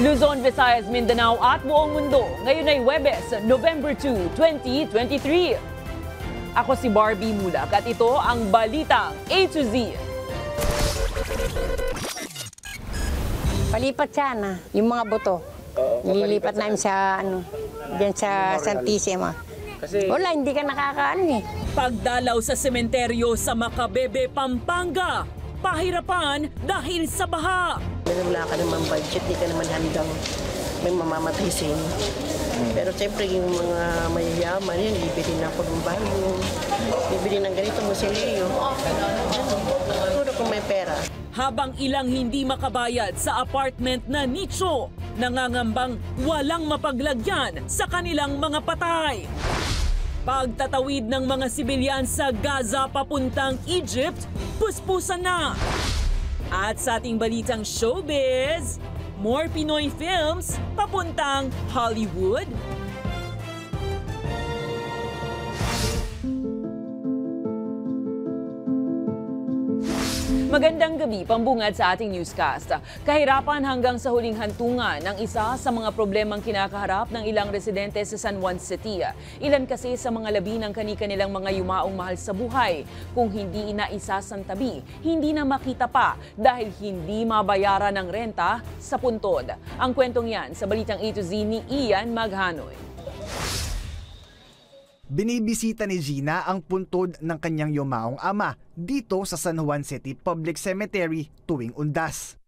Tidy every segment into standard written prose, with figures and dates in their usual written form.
Luzon, Visayas, Mindanao at buong mundo. Ngayon ay Huwebes, November 2, 2023. Ako si Barbie Mulak at ito ang Balitang A to Z. Palipat sana yung mga boto. Nililipat namin sa diyan sa Santissima. Wala, hindi ka nakakaano eh. Pagdalaw sa sementeryo sa Macabebe, Pampanga. Pahirapan dahil sa baha. Wala ka naman budget, di ka naman handang may mamamatay sa inyo. Pero siyempre yung mga mayayaman yan, bibili ng pagumbayo, bibili ng ganito musilyo. Siguro kung may pera. Habang ilang hindi makabayad sa apartment na nicho, nangangambang walang mapaglagyan sa kanilang mga patay. Pagtatawid ng mga sibilyan sa Gaza papuntang Egypt, puspusan na. At sa ating balitang showbiz, more Pinoy films papuntang Hollywood. Magandang gabi, pambungad sa ating newscast. Kahirapan hanggang sa huling hantungan ng isa sa mga problemang kinakaharap ng ilang residente sa San Juan City. Ilan kasi sa mga labi ng kani-kanilang mga yumaong mahal sa buhay. Kung hindi inaisasantabi, hindi na makita pa dahil hindi mabayaran ng renta sa puntod. Ang kwentong yan sa Balitang A to Z ni Ian Maghanoy. Binibisita ni Gina ang puntod ng kanyang yumaong ama dito sa San Juan City Public Cemetery tuwing Undas.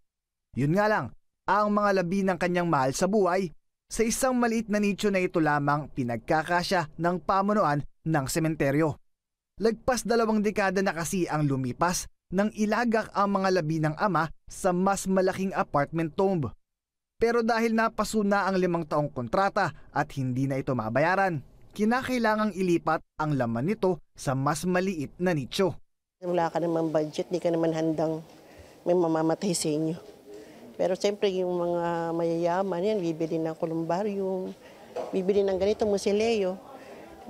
Yun nga lang, ang mga labi ng kanyang mahal sa buhay, sa isang maliit na nicho na ito lamang pinagkakasya ng pamunuan ng sementeryo. Lagpas 2 dekada na kasi ang lumipas nang ilagak ang mga labi ng ama sa mas malaking apartment tomb. Pero dahil napaso na ang 5 taong kontrata at hindi na ito mabayaran, kinakailangang ilipat ang laman nito sa mas maliit na nicho. Wala ka naman budget, di ka naman handang may mamamatay sa inyo. Pero siyempre yung mga mayayaman yan, bibili ng kolumbarium, bibili ng ganito musilyo.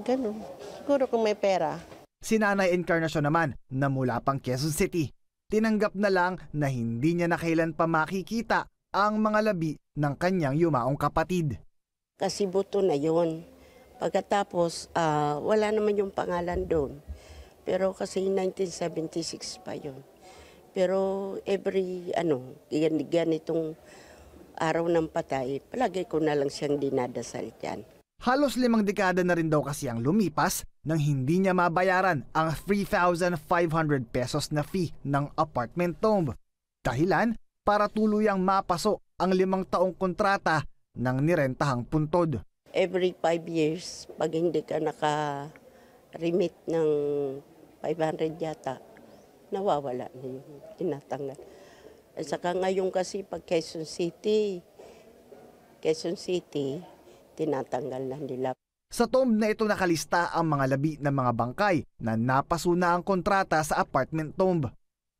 Ganun. Siguro kung may pera. Si Nanay Encarnacion naman na mula pang Quezon City, tinanggap na lang na hindi niya na kailan pa makikita ang mga labi ng kanyang yumaong kapatid. Kasi buto na yun. Pagkatapos, wala naman yung pangalan doon. Pero kasi 1976 pa yun. Pero every, ganitong araw ng patay, palagi ko na lang siyang dinadasal dyan. Halos 5 dekada na rin daw kasi ang lumipas nang hindi niya mabayaran ang 3,500 pesos na fee ng apartment tomb. Dahilan para tuluyang mapaso ang 5 taong kontrata ng nirentahang puntod. Every 5 years, pag hindi ka naka-remit ng 500 yata, nawawala na yung tinatanggal. At saka ngayon kasi pag Quezon City, tinatanggal na nila. Sa tomb na ito nakalista ang mga labi ng mga bangkay na napaso na ang kontrata sa apartment tomb.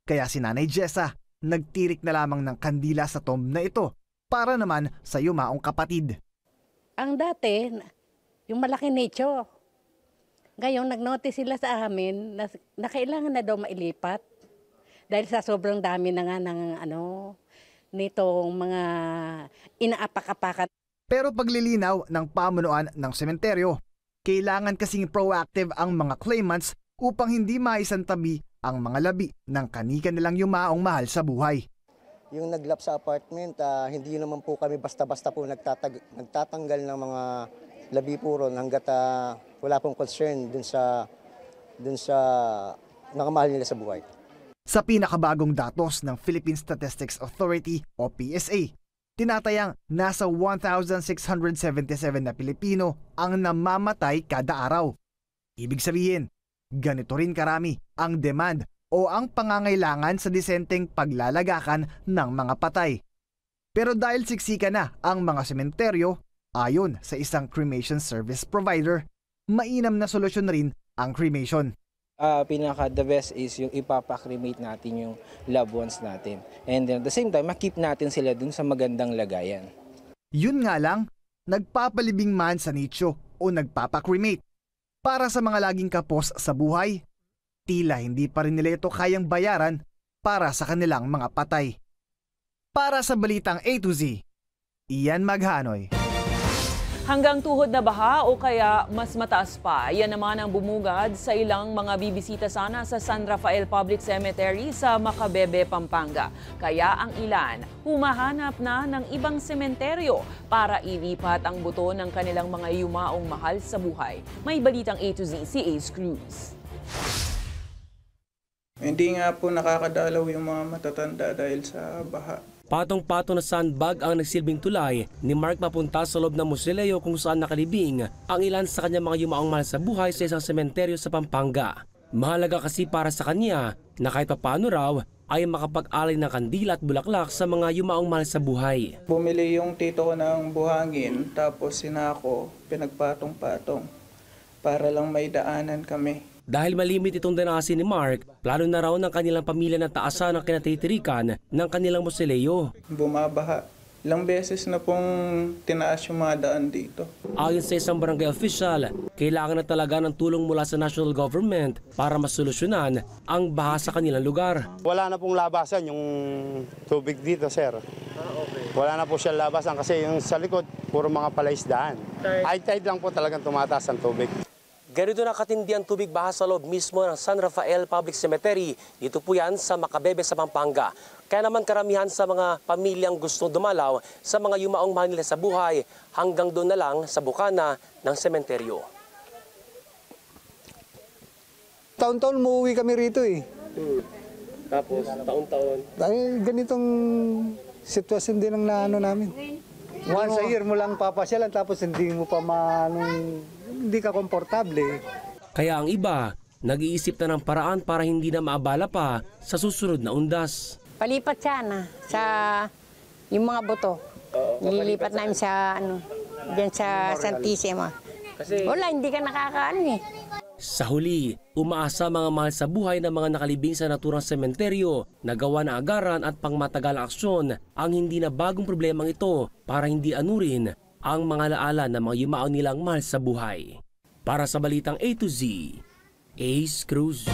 Kaya si Nanay Jessa nagtirik na lamang ng kandila sa tomb na ito para naman sa yumaong kapatid. Ang dati, yung malaki nicho. Ngayon, nag-notice sila sa amin na kailangan na daw mailipat. Dahil sa sobrang dami na nga ng nitong mga inaapak-apakan. Pero paglilinaw ng pamunuan ng sementeryo, kailangan kasing proactive ang mga claimants upang hindi maisantabi ang mga labi ng kani-kanilang yumaong mahal sa buhay. Yung naglap sa apartment, hindi naman po kami basta-basta po nagtatanggal ng mga labi po ron hanggat wala pong concern dun sa nakamahal nila sa buhay. Sa pinakabagong datos ng Philippine Statistics Authority o PSA, tinatayang nasa 1,677 na Pilipino ang namamatay kada araw. Ibig sabihin, ganito rin karami ang demand o ang pangangailangan sa disenteng paglalagakan ng mga patay. Pero dahil siksika na ang mga sementeryo, ayon sa isang cremation service provider, mainam na solusyon rin ang cremation. The best is yung ipapakremate natin yung loved ones natin. And then at the same time, makip natin sila dun sa magandang lagayan. Yun nga lang, nagpapalibing man sa nicho o nagpapakremate. Para sa mga laging kapos sa buhay, tila hindi pa rin nila ito kayang bayaran para sa kanilang mga patay. Para sa Balitang A to Z, Ian Maghanoy. Hanggang tuhod na baha o kaya mas mataas pa, yan naman ang bumugad sa ilang mga bibisita sana sa San Rafael Public Cemetery sa Macabebe, Pampanga. Kaya ang ilan, humahanap na ng ibang sementeryo para ilipat ang buto ng kanilang mga yumaong mahal sa buhay. May balitang A to Z si Ace Cruz. Hindi nga po nakakadalaw yung mga matatanda dahil sa baha. Patong-patong na sandbag ang nagsilbing tulay ni Mark papunta sa loob ng mausoleo kung saan nakalibing ang ilan sa kanyang mga yumaong mahal sa buhay sa isang sementeryo sa Pampanga. Mahalaga kasi para sa kanya na kahit papaano raw ay makapag-alay ng kandila at bulaklak sa mga yumaong mahal sa buhay. Bumili yung tito ko ng buhangin, tapos sinako, pinagpatong-patong para lang may daanan kami. Dahil malimit itong danasin ni Mark, plano na raw ng kanilang pamilya na taasan ang kinatitirikan ng kanilang mausoleo. Bumabaha. Ilang beses na pong tinaas yung mga daan dito. Ayon sa isang barangay official, kailangan na talaga ng tulong mula sa national government para masolusyonan ang baha sa kanilang lugar. Wala na pong labasan yung tubig dito, sir. Wala na po siyang labasan kasi yung sa likod, puro mga palaisdaan. High tide lang po talagang tumataas ang tubig. Ganito na katindi ang tubig baha sa loob mismo ng San Rafael Public Cemetery. Dito po yan sa Macabebe sa Pampanga. Kaya naman karamihan sa mga pamilyang gustong dumalaw sa mga yumaong mahal nila sa buhay hanggang doon na lang sa bukana ng sementeryo. Taon-taon umuwi kami rito eh. Tapos taon-taon? Dahil ganitong sitwasyon din ang naano namin. Once a year mo lang papasyalan tapos hindi mo pa hindi ka komportable. Kaya ang iba, nag-iisip na ng paraan para hindi na maabala pa sa susunod na undas. Palipat sana sa yung mga buto. Nililipat namin sa diyan sa Santissima. Wala, hindi ka nakakaano eh. Sa huli, umaasa mga mahal sa buhay ng mga nakalibing sa naturang sementeryo na gawa na agaran at pangmatagalang aksyon ang hindi na bagong problemang ito para hindi anurin ang mga laala ng mga yumaong nilang mahal sa buhay. Para sa Balitang A to Z, Ace Cruz.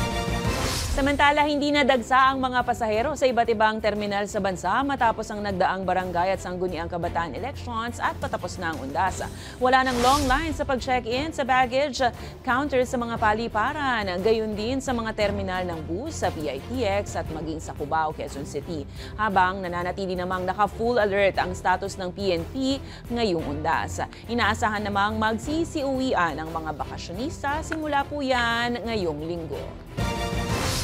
Samantala, hindi nadagsa ang mga pasahero sa iba't ibang terminal sa bansa matapos ang nagdaang barangay at sangguniang kabataan elections at patapos na ang undas. Wala nang long line sa pag-check-in sa baggage counter sa mga paliparan, gayon din sa mga terminal ng bus sa PITX at maging sa Cubao, Quezon City. Habang nananatili namang naka-full alert ang status ng PNP ngayong undas. Inaasahan namang magsisiuwian ang mga bakasyonista simula po yan ngayong linggo.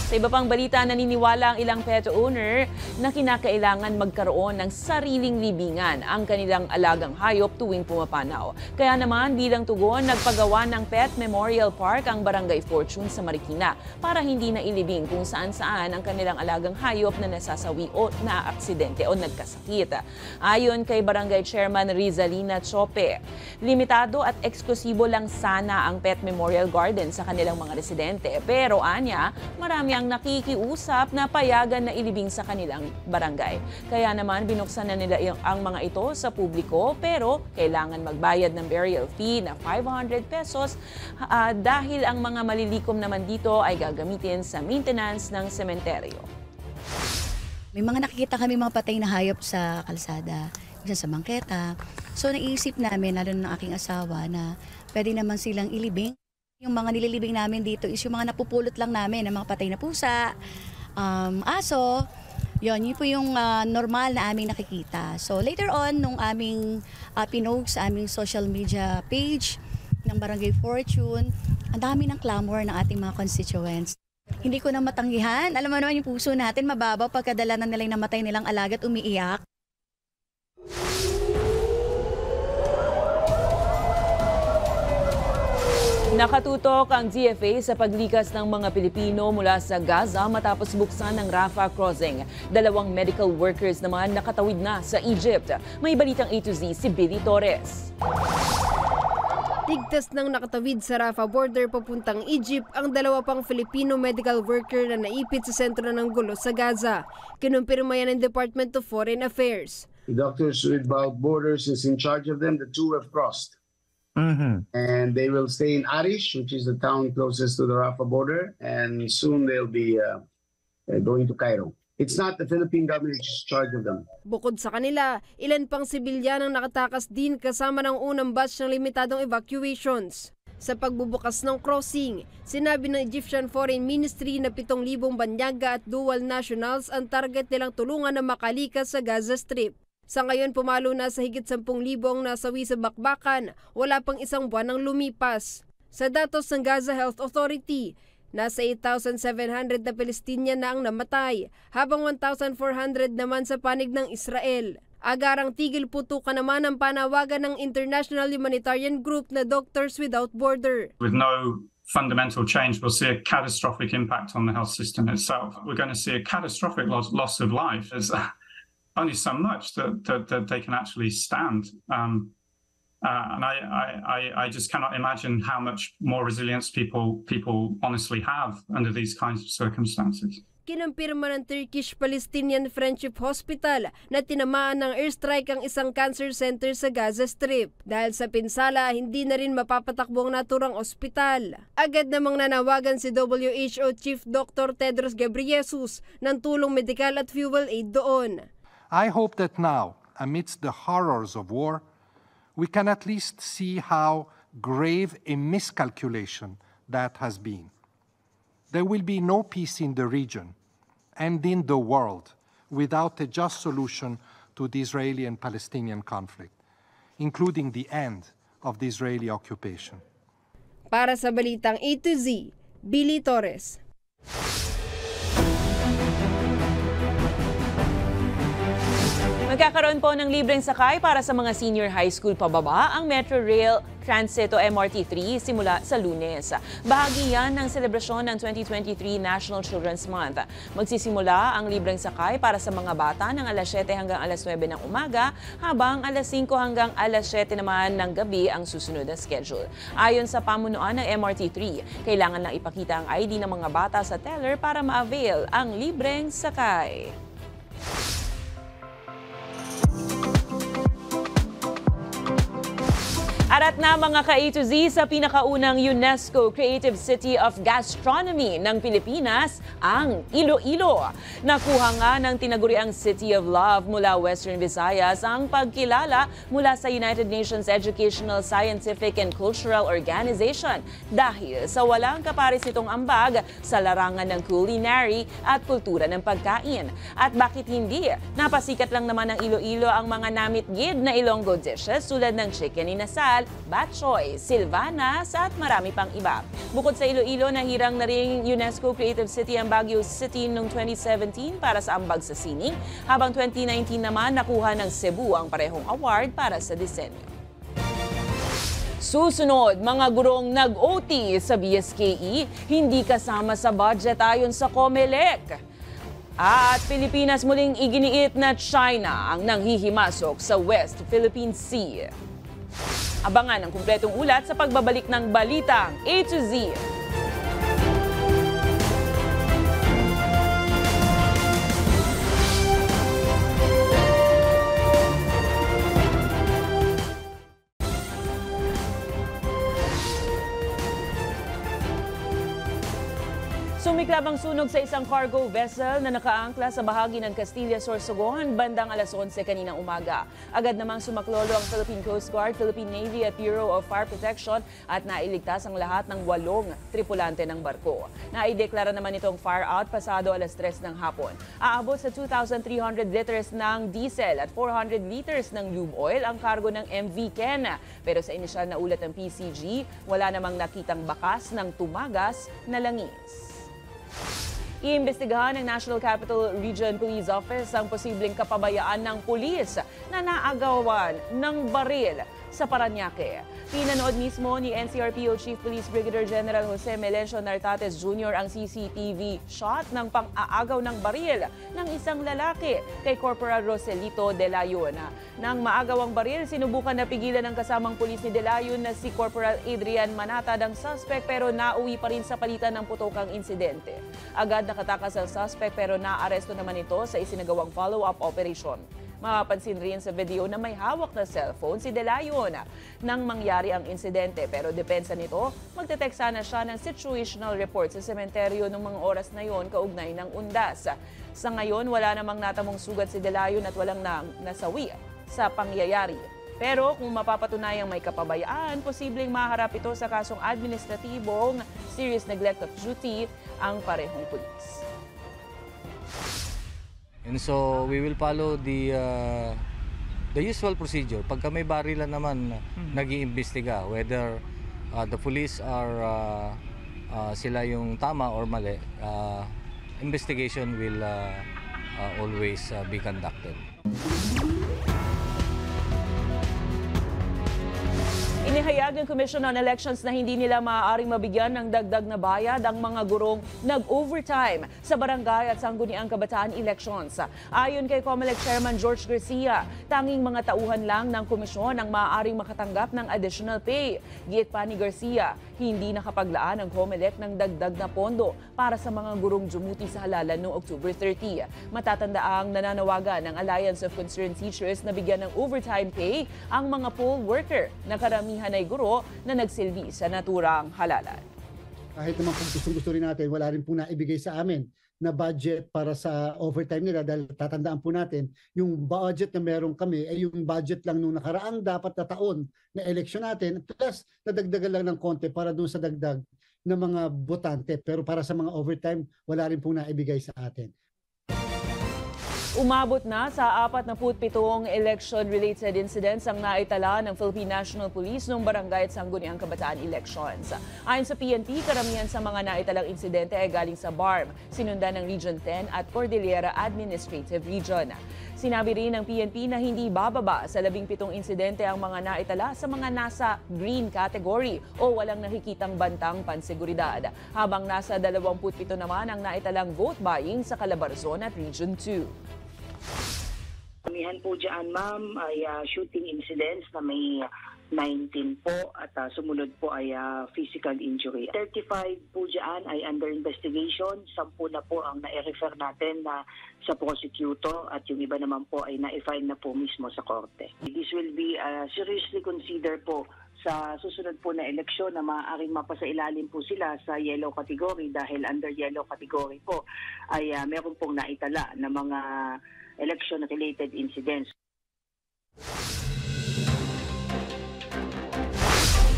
Sa iba pang balita, naniniwala ang ilang pet owner na kinakailangan magkaroon ng sariling libingan ang kanilang alagang hayop tuwing pumapanaw. Kaya naman bilang tugon, nagpagawa ng Pet Memorial Park ang Barangay Fortune sa Marikina para hindi na ilibing kung saan-saan ang kanilang alagang hayop na nasasawi o naaksidente o nagkasakit. Ayon kay Barangay Chairman Rizalina Chope, limitado at eksklusibo lang sana ang Pet Memorial Garden sa kanilang mga residente. Pero anya, marami ang nakikiusap na payagan na ilibing sa kanilang barangay. Kaya naman binuksan na nila ang mga ito sa publiko pero kailangan magbayad ng burial fee na 500 pesos dahil ang mga malilikom naman dito ay gagamitin sa maintenance ng sementeryo. May mga nakikita kami mga patay na hayop sa kalsada, isa sa bangketa. So naisip namin, lalo ng aking asawa, na pwede naman silang ilibing. Yung mga nililibing namin dito is yung mga napupulot lang namin ng mga patay na pusa, aso. Yun po yung normal na aming nakikita. So later on, nung aming pinost sa aming social media page ng Barangay Fortune, ang dami ng clamor ng ating mga constituents. Hindi ko na matanggihan. Alam mo naman yung puso natin, mababaw pagkadala na nilang namatay nilang alaga at umiiyak. Nakatutok ang DFA sa paglikas ng mga Pilipino mula sa Gaza matapos buksan ng Rafah crossing. 2 medical workers naman nakatawid na sa Egypt. May balitang A to Z si Billy Torres. Ligtas nang nakatawid sa Rafah border papuntang Egypt ang 2 pang Filipino medical worker na naipit sa sentro ng gulo sa Gaza. Kinumpirma yan ng Department of Foreign Affairs. The Doctors Without Borders is in charge of them. The 2 have crossed. And they will stay in Arish, which is the town closest to the Rafah border, and soon they'll be going to Cairo. It's not the Philippine government which is in charge of them. Bukod sa kanila, ilan pang sibilyan ang nakatakas din kasama ng unang batch ng limitadong evacuations. Sa pagbubukas ng crossing, sinabi ng Egyptian Foreign Ministry na 7,000 banyaga at dual nationals ang target nilang tulungan na makalikas sa Gaza Strip. Sa ngayon, pumalo na sa higit 10,000 ang nasawi sa bakbakan, wala pang isang buwan ang lumipas. Sa datos ng Gaza Health Authority, nasa 8,700 na Palestinian na ang namatay, habang 1,400 naman sa panig ng Israel. Agarang tigil putukan naman ang panawagan ng International Humanitarian Group na Doctors Without Borders. With no fundamental change, we'll see a catastrophic impact on the health system itself. We're going to see a catastrophic loss of life. There's only so much that they can actually stand. And I just cannot imagine how much more resilience people honestly have under these kinds of circumstances. Kinampirma ng Turkish-Palestinian Friendship Hospital na tinamaan ng airstrike ang isang cancer center sa Gaza Strip. Dahil sa pinsala, hindi na rin mapapatakbo ang naturang ospital. Agad namang nanawagan si WHO Chief Dr. Tedros Ghebreyesus ng tulong medikal at fuel aid doon. I hope that now, amidst the horrors of war, we can at least see how grave a miscalculation that has been. There will be no peace in the region and in the world without a just solution to the Israeli and Palestinian conflict, including the end of the Israeli occupation. Para sa Balitang A to Z, Billy Torres. Magkakaroon po ng libreng sakay para sa mga senior high school pababa ang Metro Rail Transit o MRT3 simula sa Lunes. Bahagi yan ng selebrasyon ng 2023 National Children's Month. Magsisimula ang libreng sakay para sa mga bata ng alas 7 hanggang alas 9 ng umaga, habang alas 5 hanggang alas 7 naman ng gabi ang susunod na schedule. Ayon sa pamunuan ng MRT3, kailangan lang ipakita ang ID ng mga bata sa teller para ma-avail ang libreng sakay. Arat na mga ka-A to Z sa pinakaunang UNESCO Creative City of Gastronomy ng Pilipinas, ang Iloilo. Nakuha nga ng tinaguriang City of Love mula Western Visayas ang pagkilala mula sa United Nations Educational, Scientific and Cultural Organization dahil sa walang kaparis nitong ambag sa larangan ng culinary at kultura ng pagkain. At bakit hindi? Napasikat lang naman ng Iloilo ang mga namitgid na Ilonggo dishes tulad ng chicken inasal, batchoy, silvanas at marami pang iba. Bukod sa Iloilo, nahirang na ring UNESCO Creative City ang Baguio City noong 2017 para sa ambag sa sining, habang 2019 naman nakuha ng Cebu ang parehong award para sa disenyo. Susunod, mga gurong nag-OT sa BSKE, hindi kasama sa budget ayon sa COMELEC. At Pilipinas muling iginiit na China ang nanghihimasok sa West Philippine Sea. Abangan ang kumpletong ulat sa pagbabalik ng Balitang A to Z. Sumiklab ang sunog sa isang cargo vessel na nakaangkla sa bahagi ng Castilla, Sorsogon bandang alas 11 kaninang umaga. Agad namang sumaklolo ang Philippine Coast Guard, Philippine Navy at Bureau of Fire Protection at nailigtas ang lahat ng 8 tripulante ng barko. Naideklara naman itong fire out pasado alas 3 ng hapon. Aabot sa 2,300 liters ng diesel at 400 liters ng lube oil ang kargo ng MV Ken. Pero sa inisyal na ulat ng PCG, wala namang nakitang bakas ng tumagas na langis. Iimbestigahan ng National Capital Region Police Office ang posibleng kapabayaan ng pulis na naagawan ng baril sa Parañaque. Pinanood mismo ni NCRPO Chief Police Brigadier General Jose Melencio Nartates Jr. ang CCTV shot ng pang-aagaw ng baril ng isang lalaki kay Corporal Roselito De Layon. Nang maagaw ang baril, sinubukan na pigilan ng kasamang pulis ni De Layon na si Corporal Adrian Manata ng suspect pero nauwi pa rin sa palitan ng putokang insidente. Agad nakatakas ang suspect pero naaresto naman ito sa isinagawang follow-up operation. Mapapansin rin sa video na may hawak na cellphone si De Layon nang mangyari ang insidente, pero depensa nito, magte-text sana siya ng situational report sa sementeryo ng mga oras na yon kaugnay ng undas. Sa ngayon, wala namang natamong sugat si De Leon at walang nasawi sa pangyayari. Pero kung mapapatunayang may kapabayaan, posibleng maharap ito sa kasong administratibong serious neglect of duty ang parehong pulis. And so we will follow the usual procedure. Pagka may barilan naman, nag-iimbestiga whether the police are sila yung tama or mali. Investigation will always be conducted. Inihayag ng Commission on Elections na hindi nila maaaring mabigyan ng dagdag na bayad ang mga gurong nag-overtime sa barangay at sangguniang kabataan elections. Ayon kay COMELEC Chairman George Garcia, tanging mga tauhan lang ng komisyon ang maaaring makatanggap ng additional pay. Giit pa ni Garcia, hindi nakapaglaan ang COMELEC ng dagdag na pondo para sa mga gurong dumuti sa halalan noong October 30. Matatandaang nananawagan ng Alliance of Concerned Teachers na bigyan ng overtime pay ang mga poll worker na karamihan ay guro na nagsilbi sa naturang halalan. Kahit naman kung gusto rin natin, wala rin po naibigay sa amin na budget para sa overtime nila dahil tatandaan po natin, yung budget na meron kami ay yung budget lang nung nakaraang dapat na taon na eleksyon natin plus nadagdagan lang ng konti para doon sa dagdag ng mga botante. Pero para sa mga overtime, wala rin po naibigay sa atin. Umabot na sa 47 election-related incidents ang naitala ng Philippine National Police noong barangay at sangguniang kabataan elections. Ayon sa PNP, karamihan sa mga naitalang insidente ay galing sa BARM, sinundan ng Region 10 at Cordillera Administrative Region. Sinabi rin ng PNP na hindi bababa sa 17 insidente ang mga naitala sa mga nasa green category o walang nakikitang bantang panseguridad, habang nasa 27 naman ang naitalang vote buying sa Calabarzon at Region 2. Kamihan po dyan, ma'am, ay shooting incidents na may 19 po at sumunod po ay physical injury. 35 po dyan ay under investigation, 10 na po ang na-refer natin na sa prosecutor at yung iba naman po ay na-file na po mismo sa korte. This will be seriously considered po sa susunod po na eleksyon na maaaring mapasailalim po sila sa yellow category dahil under yellow category po ay meron pong naitala na mga election-related incidents.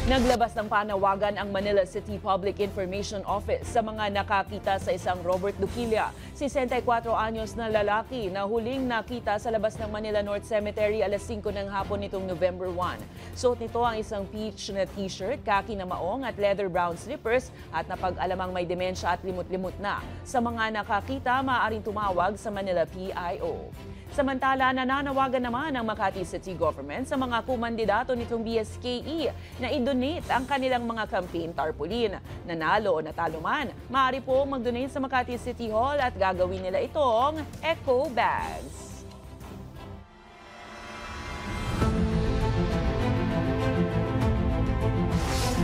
Naglabas ng panawagan ang Manila City Public Information Office sa mga nakakita sa isang Robert Duquilla, 64 anyos na lalaki na huling nakita sa labas ng Manila North Cemetery alas 5 ng hapon nitong November 1. Suot nito ang isang peach na t-shirt, kaki na maong at leather brown slippers at napag-alamang may demensya at limot-limot na. Sa mga nakakita, maaaring tumawag sa Manila PIO. Samantala, nananawagan naman ang Makati City Government sa mga kumandidato nitong BSKE na i-donate ang kanilang mga campaign tarpaulin. Nanalo o natalo man, maaari po mag-donate sa Makati City Hall at gagawin nila itong eco bags.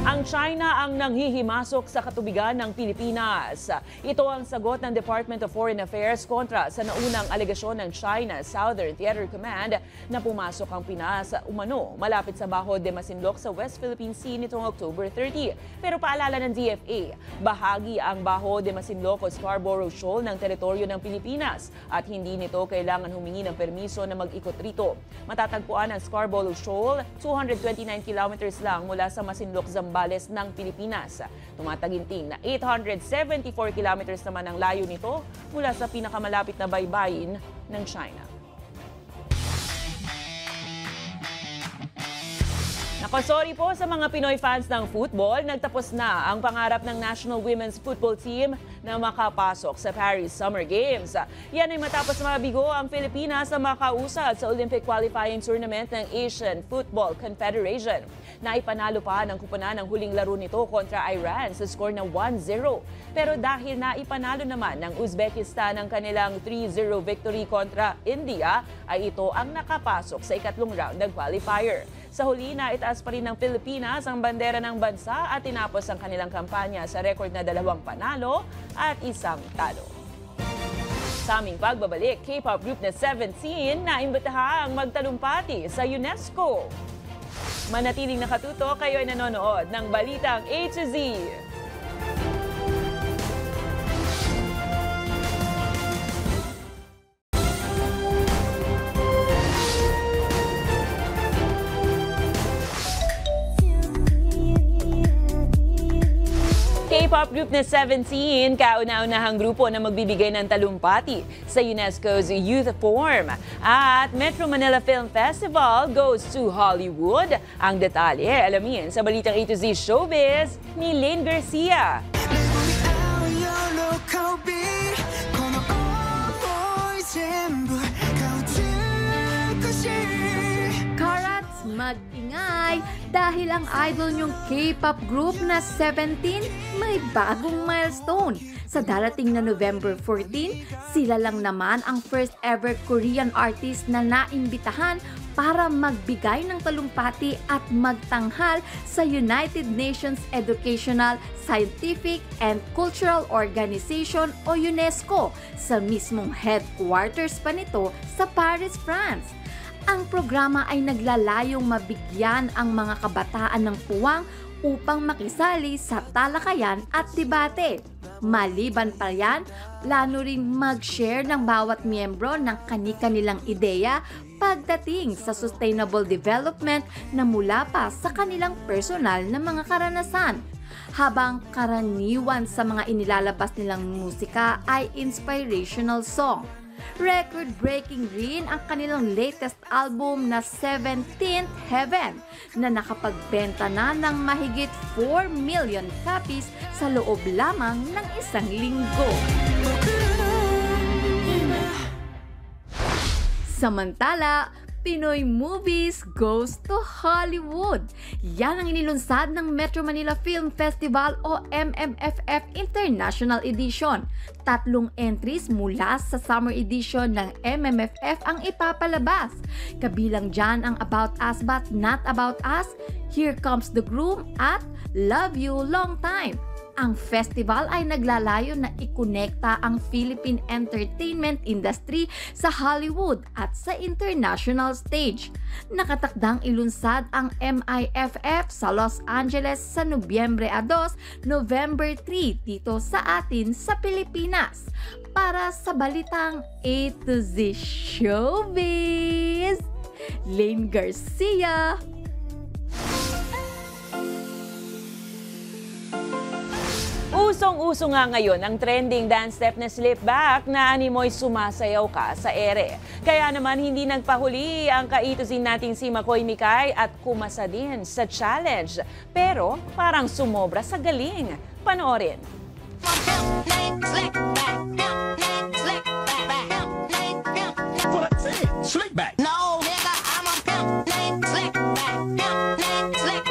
Ang China ang nanghihimasok sa katubigan ng Pilipinas. Ito ang sagot ng Department of Foreign Affairs kontra sa naunang alegasyon ng China Southern Theater Command na pumasok ang Pinas umano malapit sa Bajo de Masinloc sa West Philippine Sea nitong October 30. Pero paalala ng DFA, bahagi ang Bajo de Masinloc o Scarborough Shoal ng teritoryo ng Pilipinas at hindi nito kailangan humingi ng permiso na mag-ikot rito. Matatagpuan ang Scarborough Shoal 229 kilometers lang mula sa Masinloc, Zambales ng Pilipinas. Tumataginting na 874 kilometers naman ang layo nito mula sa pinakamalapit na baybayin ng China. Sorry po sa mga Pinoy fans ng football, nagtapos na ang pangarap ng National Women's Football Team na makapasok sa Paris Summer Games. Yan ay matapos mabigo ang Pilipinas na makausad sa Olympic Qualifying Tournament ng Asian Football Confederation. Naipanalo pa ng kupunan ang huling laro nito kontra Iran sa score na 1-0. Pero dahil naipanalo naman ng Uzbekistan ang kanilang 3-0 victory kontra India, ay ito ang nakapasok sa ikatlong round ng qualifier. Sa huli, naitaas pa rin ng Pilipinas ang bandera ng bansa at tinapos ang kanilang kampanya sa record na 2 panalo at 1 talo. Sa aming pagbabalik, K-pop group na 17 na imbitahang magtalumpati sa UNESCO. Manatiling nakatuto, kayo ay nanonood ng Balitang A to Z. K-pop group na 17, kauna-unahang grupo na magbibigay ng talumpati sa UNESCO's Youth Forum. At Metro Manila Film Festival goes to Hollywood. Ang detalye, alamin sa balitang A to Z Showbiz ni Lane Garcia. Karats, mag-ingay dahil ang idol niyong K-pop group na 17 may bagong milestone. Sa darating na November 14, sila lang naman ang first ever Korean artist na naimbitahan para magbigay ng talumpati at magtanghal sa United Nations Educational, Scientific and Cultural Organization o UNESCO sa mismong headquarters pa nito sa Paris, France. Ang programa ay naglalayong mabigyan ang mga kabataan ng puwang upang makisali sa talakayan at debate. Maliban pa yan, plano ring mag-share ng bawat miyembro ng kani-kanilang ideya pagdating sa sustainable development na mula pa sa kanilang personal na mga karanasan. Habang karaniwan sa mga inilalabas nilang musika ay inspirational song. Record-breaking rin ang kanilang latest album na 17th Heaven na nakapagbenta na ng mahigit 4 million copies sa loob lamang ng isang linggo. Samantala, Pinoy Movies goes to Hollywood. Yan ang inilunsad ng Metro Manila Film Festival o MMFF International Edition. 3 entries mula sa summer edition ng MMFF ang ipapalabas. Kabilang dyan ang About Us But Not About Us, Here Comes the Groom at Love You Long Time. Ang festival ay naglalayo na ikonekta ang Philippine entertainment industry sa Hollywood at sa international stage. Nakatakdang ilunsad ang MIFF sa Los Angeles sa Nobyembre 2, November 3 dito sa atin sa Pilipinas. Para sa balitang A to Z Showbiz, Lane Garcia. Usong-uso nga ngayon ang trending dance step na slip back na animoy sumasayaw ka sa ere. Kaya naman hindi nagpahuli ang kaitusin nating si Makoy Mikay at kumasa din sa challenge. Pero parang sumobra sa galing. Panoorin. Slick back. No, nigga, I'm a pimp. Slick back. Slick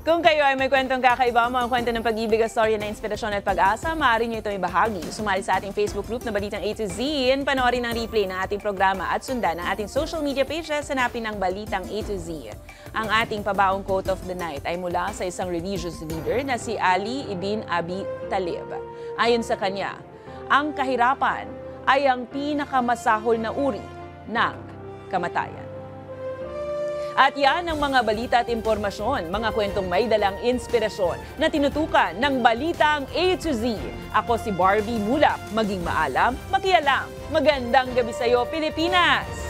Kung kayo ay may kwentong kakaiba, mga kwento ng pag-ibig, storya na inspirasyon at pag-asa, maaari nyo itong ibahagi. Sumali sa ating Facebook group na Balitang A to Z, panoorin ang replay ng ating programa at sundan ang ating social media pages, hanapin ang Balitang A to Z. Ang ating pabaong quote of the night ay mula sa isang religious leader na si Ali ibn Abi Talib. Ayon sa kanya, ang kahirapan ay ang pinakamasahol na uri ng kamatayan. At yan ang mga balita at impormasyon, mga kwentong may dalang inspirasyon na tinutukan ng Balitang A to Z. Ako si Barbie Mulak, maging maalam, makialam. Magandang gabi sa'yo, Pilipinas!